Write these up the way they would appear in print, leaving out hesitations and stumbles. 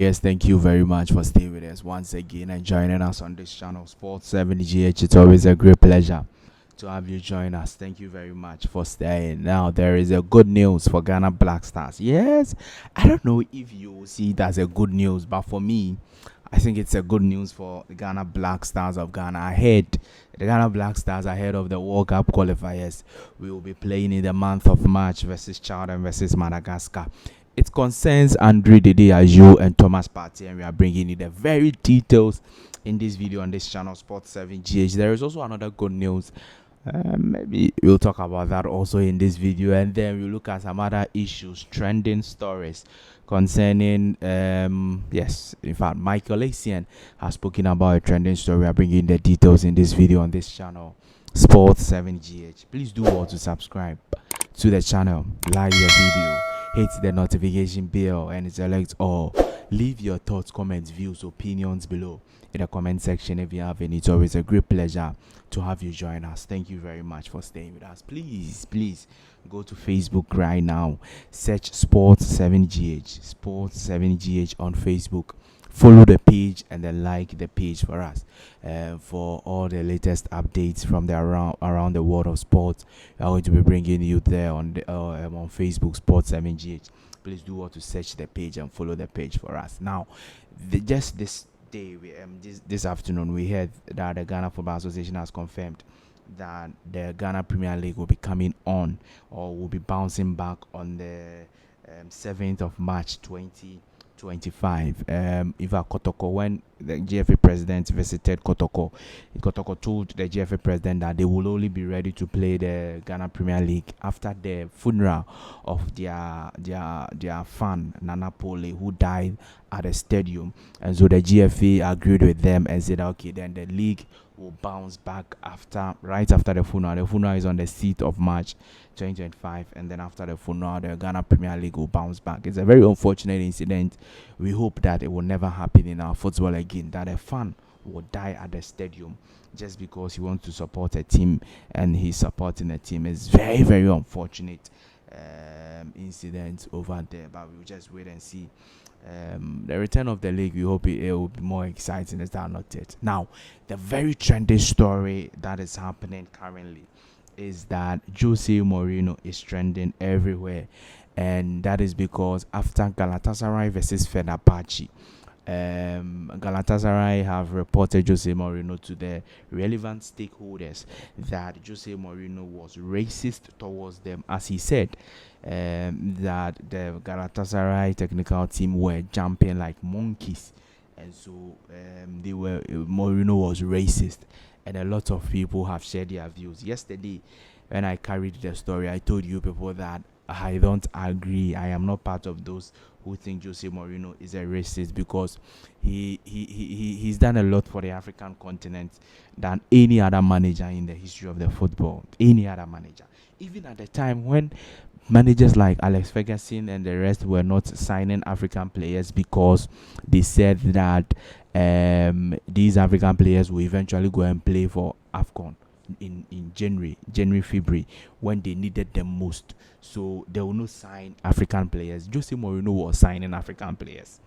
Yes, thank you very much for staying with us once again and joining us on this channel, Sports 7GH. It's always a great pleasure to have you join us. Thank you very much for staying. Now, there is a good news for Ghana Black Stars. Yes, I don't know if you will see it as a good news, but for me, I think it's a good news for the Ghana Black Stars of Ghana. The Ghana Black Stars ahead of the World Cup qualifiers. We will be playing in the month of March versus Chad and versus Madagascar. It concerns Andre Dede Ayew and Thomas Partey, and we are bringing you the very details in this video on this channel, Sports 7GH. There is also another good news. Maybe we'll talk about that also in this video, and then we'll look at some other issues, trending stories concerning yes, in fact, Michael Essien has spoken about a trending story. We are bringing the details in this video on this channel, Sports 7GH. Please do all to subscribe to the channel, like the video, hit the notification bell, and select all. Leave your thoughts, comments, views, opinions below in the comment section if you have any. It's always a great pleasure to have you join us. Thank you very much for staying with us. Please go to Facebook right now, search Sports 7GH, Sports 7GH on Facebook. Follow the page and then like the page for us for all the latest updates from the around the world of sports. We are going to be bringing you there on the on Facebook, Sports 7GH. Please do want to search the page and follow the page for us. Now, just this day, this afternoon, we heard that the Ghana Football Association has confirmed that the Ghana Premier League will be coming on, or will be bouncing back on the 7th of March 2025. Eva Kotoko, when the GFA president visited Kotoko, Kotoko told the GFA president that they will only be ready to play the Ghana Premier League after the funeral of their fan Nana Pole, who died at the stadium. And so the GFA agreed with them and said, okay, then the league will bounce back right after the funeral. The funeral is on the 6th of March 2025, and then after the funeral, the Ghana Premier League will bounce back. It's a very unfortunate incident. We hope that it will never happen in our football again, that a fan will die at the stadium just because he wants to support a team and he's supporting a team. It's very, very unfortunate incident over there, but we'll just wait and see. The return of the league, we hope it will be more exciting. Is that not it? Now, the very trendy story that is happening currently is that Jose Mourinho is trending everywhere, and that is because after Galatasaray versus Fenerbahce, Galatasaray have reported Jose Mourinho to the relevant stakeholders that Jose Mourinho was racist towards them, as he said that the Galatasaray technical team were jumping like monkeys, and so Mourinho was racist, and a lot of people have shared their views. Yesterday, when I carried the story, I told you people that I don't agree. I am not part of those who think Jose Mourinho is a racist, because he's done a lot for the African continent than any other manager in the history of the football. Any other manager, even at the time when managers like Alex Ferguson and the rest were not signing African players because they said that these African players will eventually go and play for AFCON in January, February, when they needed them most. So they will not sign African players. Jose Mourinho was signing African players.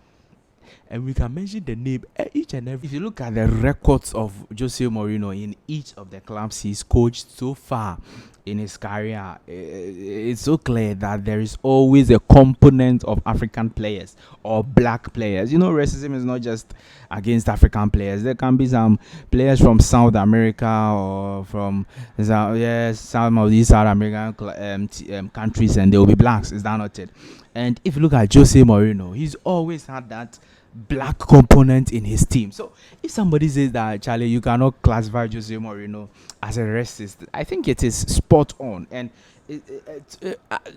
And we can mention the name each and every. If you look at the records of Jose Mourinho in each of the clubs he's coached so far in his career, it's so clear that there is always a component of African players or black players. You know, racism is not just against African players. There can be some players from South America or from some of these South American countries, and they will be blacks. Is that not it? And if you look at Jose Mourinho, he's always had that black component in his team. So if somebody says that, Charlie, you cannot classify Jose Mourinho as a racist, I think it is spot on. And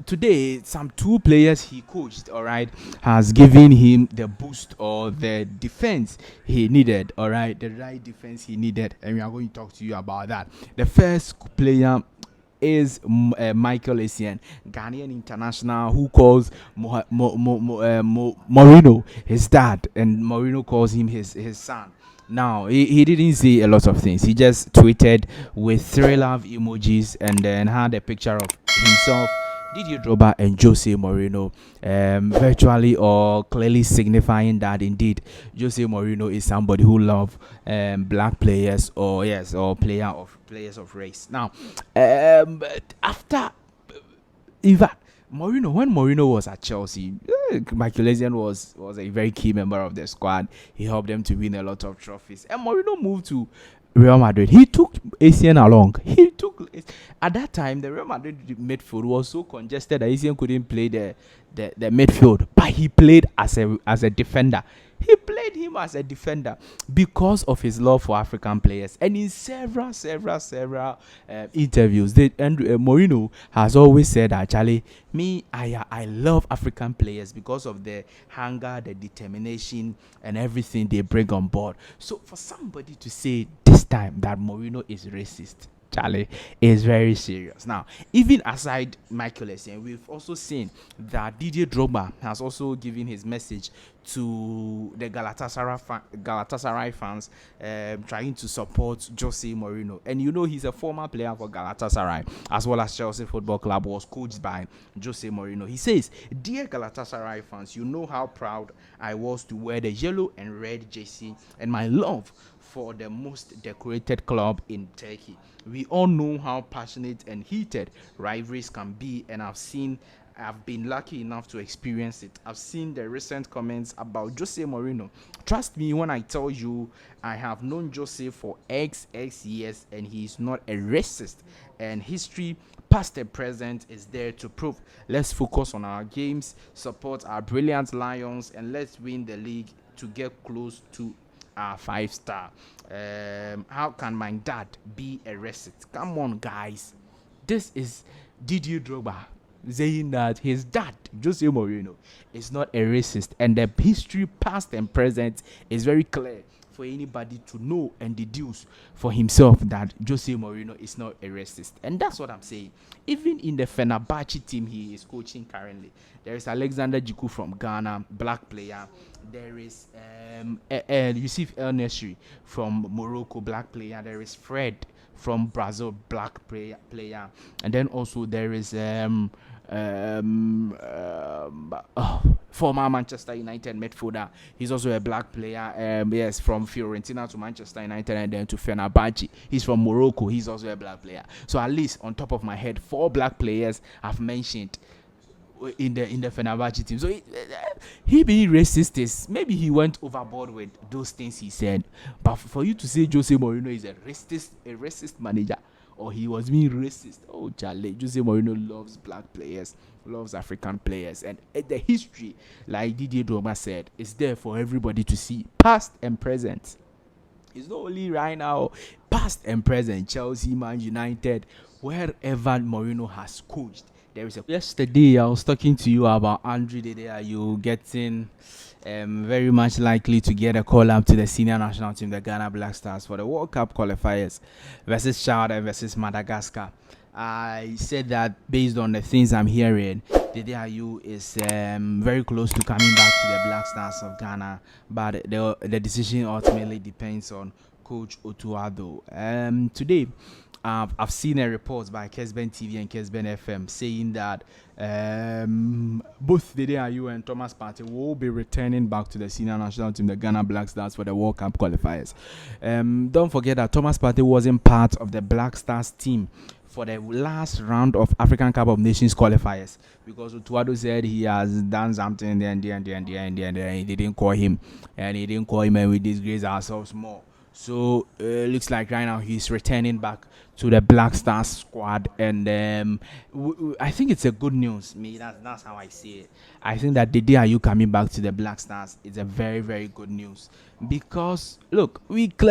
today, some two players he coached, all right, has given him the boost or the defense he needed, all right, the right defense he needed, and we are going to talk to you about that. The first player is Michael Essien, Ghanaian international, who calls Mourinho his dad, and Mourinho calls him his son. Now, he didn't say a lot of things. He just tweeted with three love emojis and then had a picture of himself Didier Drogba and Jose Mourinho, virtually or clearly signifying that indeed Jose Mourinho is somebody who love black players, or yes, or players of race. Now, after, in fact, Mourinho, when Mourinho was at Chelsea, Michael Essien was a very key member of the squad. He helped them to win a lot of trophies. And Mourinho moved to Real Madrid. He took Essien along. At that time the Real Madrid midfield was so congested that Essien couldn't play the midfield, but he played as a defender. He played him as a defender because of his love for African players. And in several interviews, Mourinho has always said that, Charlie, me, I love African players because of the hunger, the determination, and everything they bring on board. So for somebody to say this time that Mourinho is racist, Charlie, is very serious. Now, even aside Michael Essien, we've also seen that Didier Drogba has also given his message to the Galatasaray fans, trying to support Jose Mourinho. And you know he's a former player for Galatasaray as well as Chelsea Football Club, was coached by Jose Mourinho. He says, "Dear Galatasaray fans, you know how proud I was to wear the yellow and red jersey and my love for the most decorated club in Turkey. We all know how passionate and heated rivalries can be, and I've been lucky enough to experience it. I've seen the recent comments about Jose Mourinho. Trust me when I tell you, I have known Jose for XX years, and he is not a racist. And history, past and present, is there to prove. Let's focus on our games, support our brilliant Lions, and let's win the league to get close to our 5-star. How can my dad be a racist? Come on, guys. This is Didier Drogba saying that his dad, Jose Mourinho, is not a racist, and the history, past and present, is very clear for anybody to know and deduce for himself that Jose Mourinho is not a racist. And that's what I'm saying. Even in the Fenerbahce team he is coaching currently, there is Alexander Jiku from Ghana, black player. There is Yusuf El Nesri from Morocco, black player. There is Fred from Brazil, black player. And then also there is former Manchester United midfielder. He's also a black player. Yes, from Fiorentina to Manchester United and then to Fenerbahce. He's from Morocco. He's also a black player. So at least on top of my head, 4 black players I've mentioned in the Fenerbahce team. So he being racist is, maybe he went overboard with those things he said. But for you to say Jose Mourinho is a racist manager, or he was being racist, oh Charlie, Jose Mourinho loves black players, loves African players, and the history, like Didier Drogba said, is there for everybody to see, past and present. It's not only right now, past and present. Chelsea, Man United, wherever Mourinho has coached, there is a. Yesterday, I was talking to you about Andre Dede Ayew getting very much likely to get a call up to the senior national team, the Ghana Black Stars, for the World Cup qualifiers versus Chad and versus Madagascar. I said that based on the things I'm hearing, Dede Ayew is very close to coming back to the Black Stars of Ghana, but the decision ultimately depends on Coach Otuado. Today, I've seen a report by Kesben TV and Kesben FM saying that both Dede Ayew and Thomas Partey will be returning back to the senior national team, the Ghana Black Stars, for the World Cup qualifiers. Don't forget that Thomas Partey wasn't part of the Black Stars team for the last round of African Cup of Nations qualifiers because Otuado said he has done something and he didn't call him, and we disgrace ourselves more. So looks like right now he's returning back to the Black Stars squad, and I think it's a good news. Me, that's how I see it. I think that the day are you coming back to the Black Stars is a very, very good news, because look, we clearly